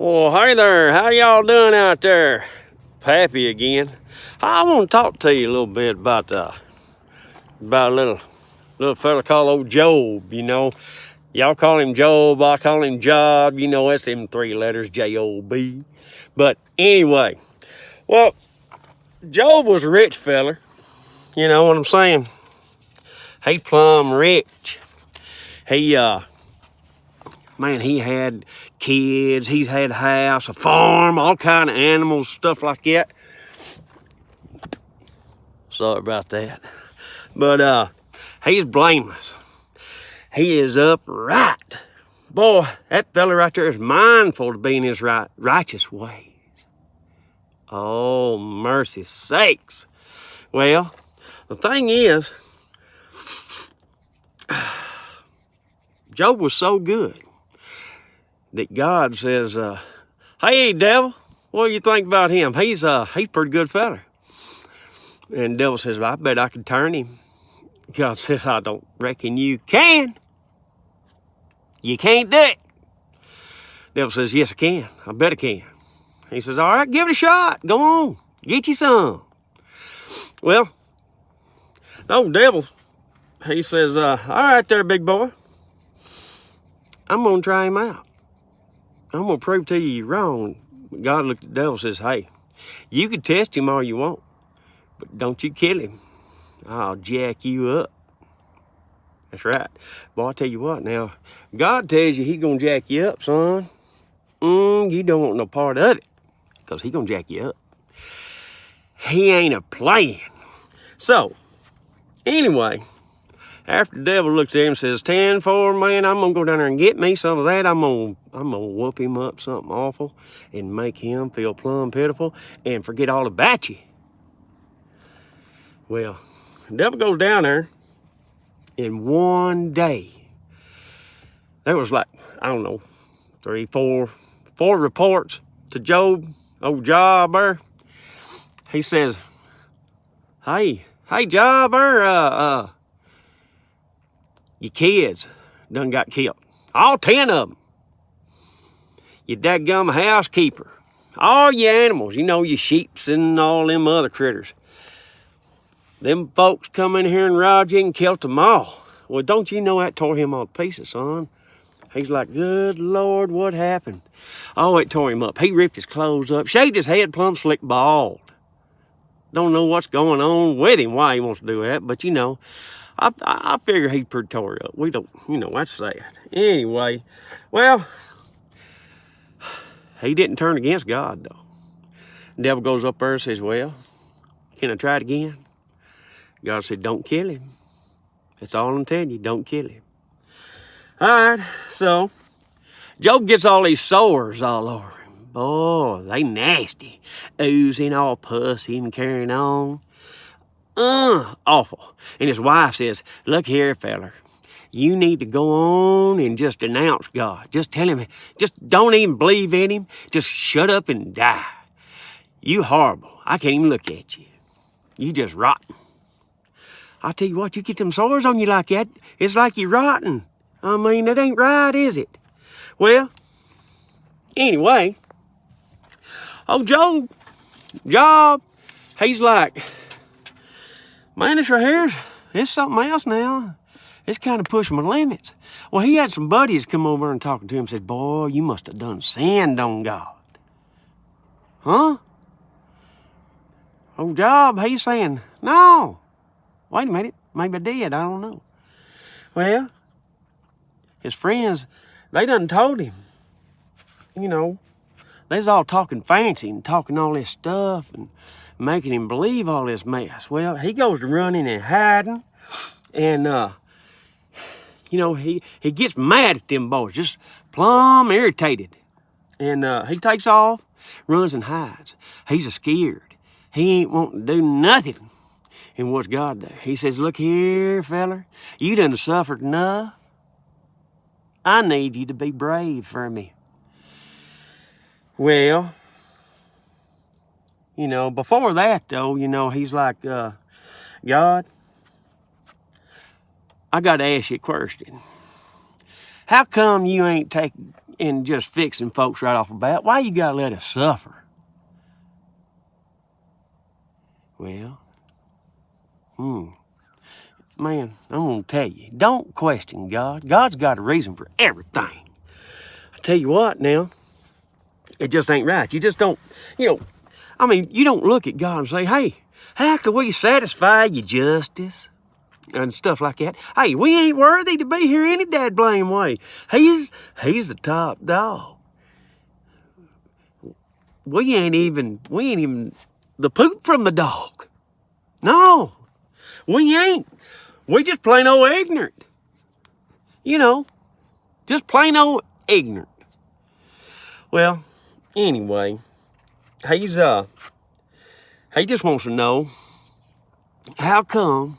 Well, hey there, how y'all doing out there? Pappy again. I want to talk to you a little bit about a little fella called Ole Job, you know. Y'all call him Job, I call him Job, you know, that's them 3 letters, J-O-B. But anyway, well, Job was a rich feller, you know what I'm saying? He's plumb rich. He had kids, he's had a house, a farm, all kind of animals, stuff like that. Sorry about that. But he's blameless. He is upright. Boy, that fella right there is mindful to be in his righteous ways. Oh, mercy sakes. Well, the thing is, Job was so good that God says, hey, devil, what do you think about him? He's a pretty good fella. And the devil says, well, I bet I can turn him. God says, I don't reckon you can. You can't do it. Devil says, yes, I can. I bet I can. He says, all right, give it a shot. Go on. Get you some. Well, the old devil, he says, all right there, big boy. I'm going to try him out. I'm going to prove to you you're wrong. God looked at the devil and says, hey, you can test him all you want, but don't you kill him. I'll jack you up. That's right. Boy, I tell you what now, God tells you he's going to jack you up, son. You don't want no part of it, because he's going to jack you up. He ain't a playing. So, anyway, after the devil looks at him and says, 10-4, man, I'm going to go down there and get me some of that. I'm going to whoop him up something awful and make him feel plumb pitiful and forget all about you. Well, the devil goes down there. In one day, there was like, I don't know, 3, 4 reports to Job, old Jobber. He says, hey, Jobber, your kids done got killed. All 10 of them. Your dadgum housekeeper. All your animals, you know, your sheeps and all them other critters. Them folks come in here and robbed you and killed them all. Well, don't you know that tore him all to pieces, son? He's like, good Lord, what happened? Oh, it tore him up. He ripped his clothes up, shaved his head plumb slick bald. Don't know what's going on with him, why he wants to do that, but you know, I figure he pretty tore up. We don't, you know, that's sad. Anyway, well, he didn't turn against God, though. The devil goes up there and says, well, can I try it again? God said, don't kill him. That's all I'm telling you, don't kill him. All right, so Job gets all these sores all over him. Boy, they nasty. Oozing, all pussy and carrying on. Awful. And his wife says, look here, feller. You need to go on and just denounce God. Just tell him, just don't even believe in him. Just shut up and die. You horrible. I can't even look at you. You just rotten. I tell you what, you get them sores on you like that, it's like you're rotten. I mean, that ain't right, is it? Well, anyway, old Job, he's like, man, this right here, it's something else now. It's kind of pushing my limits. Well, he had some buddies come over and talking to him and said, boy, you must have done sinned on God. Huh? Old Job, he's saying, no. Wait a minute, maybe I did, I don't know. Well, his friends, they done told him, you know, they was all talking fancy and talking all this stuff and making him believe all this mess. Well, he goes to running and hiding and, you know, he gets mad at them boys, just plumb irritated. And he takes off, runs and hides. He's scared. He ain't wanting to do nothing. And what's God do? He says, look here, feller, you done suffered enough. I need you to be brave for me. Well, you know, before that, though, you know, he's like, God, I got to ask you a question. How come you ain't taking and just fixing folks right off the bat? Why you gotta let us suffer? Well, man, I'm gonna tell you, don't question God. God's got a reason for everything. I tell you what now, it just ain't right. You just don't, you don't look at God and say, hey, how can we satisfy your justice? And stuff like that. Hey, we ain't worthy to be here any dad blame way. He's the top dog. We ain't even the poop from the dog. No, we ain't. We just plain old ignorant. Just plain old ignorant. Well, anyway, he just wants to know how come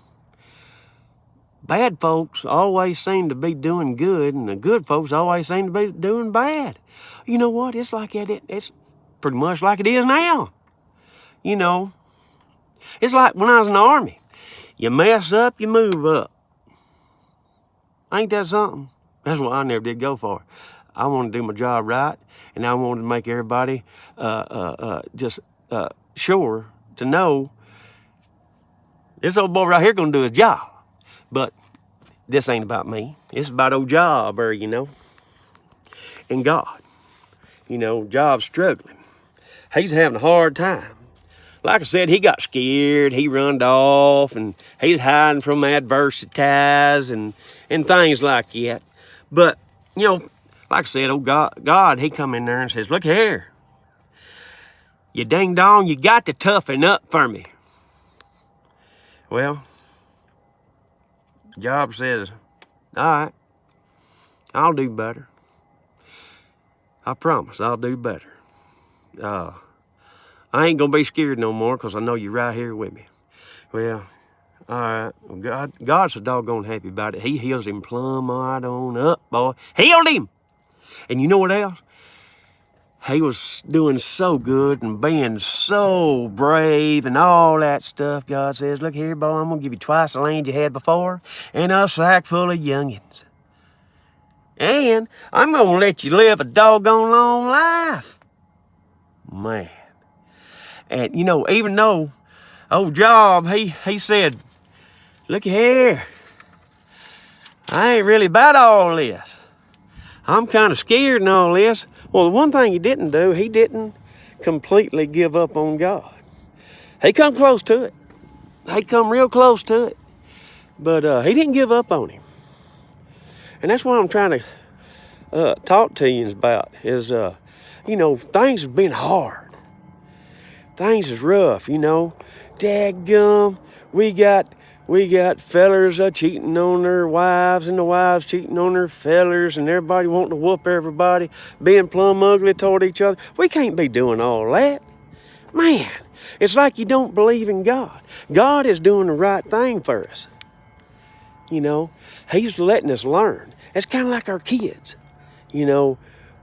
bad folks always seem to be doing good and the good folks always seem to be doing bad. You know what? It's like it's pretty much like it is now. It's like when I was in the Army. You mess up, you move up. Ain't that something? That's what I never did go for. I wanted to do my job right, and I wanted to make everybody sure to know this old boy right here gonna do his job. But this ain't about me. It's about Ole Job, and God. Job's struggling. He's having a hard time. Like I said, he got scared. He runned off, and he's hiding from adversities and things like that. But, like I said, God, he come in there and says, look here. You ding dong, you got to toughen up for me. Well, Job says, all right, I'll do better. I promise I'll do better. I ain't gonna be scared no more because I know you're right here with me. Well, all right. God's so doggone happy about it. He heals him plumb right on up, boy. Healed him. And you know what else? He was doing so good and being so brave and all that stuff. God says, look here, boy, I'm going to give you twice the land you had before and a sack full of youngins. And I'm going to let you live a doggone long life. Man. And, even though Ole Job, he said, look here, I ain't really about all this. I'm kind of scared and all this. Well, the one thing he didn't do, he didn't completely give up on God. He come close to it. He come real close to it. But he didn't give up on him. And that's what I'm trying to talk to you about is, things have been hard. Things is rough, Dadgum, we got fellers cheating on their wives and the wives cheating on their fellers and everybody wanting to whoop everybody, being plumb ugly toward each other. We can't be doing all that. Man, it's like you don't believe in God. God is doing the right thing for us. He's letting us learn. It's kind of like our kids.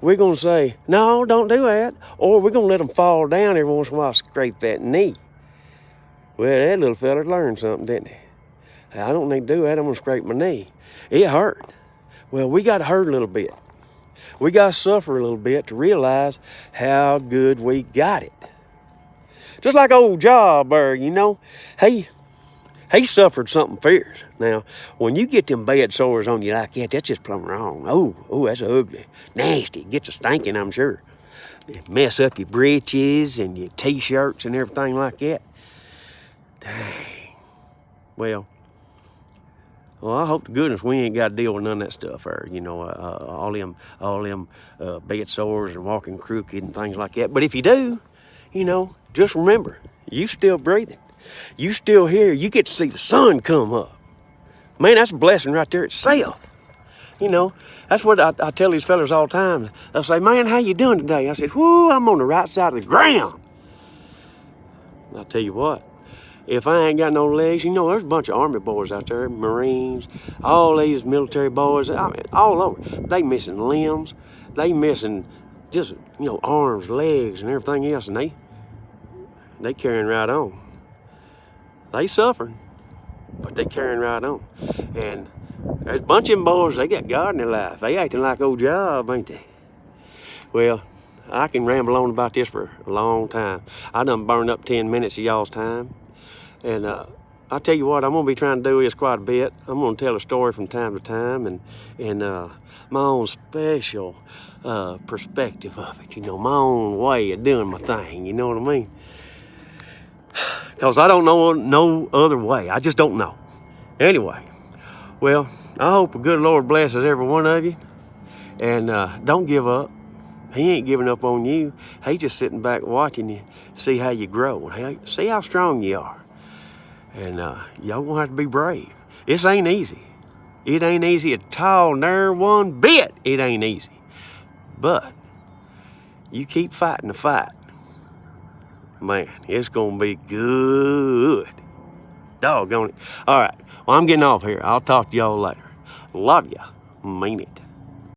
We're going to say, no, don't do that. Or we're going to let them fall down every once in a while, scrape that knee. Well, that little fella learned something, didn't he? I don't need to do that. I'm going to scrape my knee. It hurt. Well, we got to hurt a little bit. We got to suffer a little bit to realize how good we got it. Just like Ole Job, he suffered something fierce. Now, when you get them bad sores on you like that, that's just plumb wrong. Oh, that's ugly. Nasty. Gets a stinking, I'm sure. Mess up your breeches and your T-shirts and everything like that. Dang. Well, I hope to goodness we ain't got to deal with none of that stuff there. All them bed sores and walking crooked and things like that. But if you do, just remember, you still breathing. You still here. You get to see the sun come up. Man, that's a blessing right there itself. That's what I tell these fellas all the time. They'll say, man, how you doing today? I said, whoo, I'm on the right side of the ground. I'll tell you what, if I ain't got no legs, there's a bunch of Army boys out there, Marines, all these military boys, all over. They missing limbs. They missing just, arms, legs, and everything else, and they carrying right on. They suffering, but they carrying right on. And There's a bunch of them boys, they got God in their life. They acting like Ole Job, ain't they? Well, I can ramble on about this for a long time. I done burned up 10 minutes of y'all's time. And I tell you what, I'm gonna be trying to do this quite a bit. I'm gonna tell a story from time to time and my own special perspective of it, you know, my own way of doing my thing, you know what I mean? Because I don't know no other way. I just don't know. Anyway, well, I hope the good Lord blesses every one of you. And don't give up. He ain't giving up on you. He's just sitting back watching you, see how you grow, see how strong you are. And y'all gonna have to be brave. This ain't easy. It ain't easy at all, never one bit. It ain't easy. But you keep fighting the fight. Man, it's gonna be good. Doggone it. All right, well, I'm getting off here. I'll talk to y'all later. Love ya. Mean it.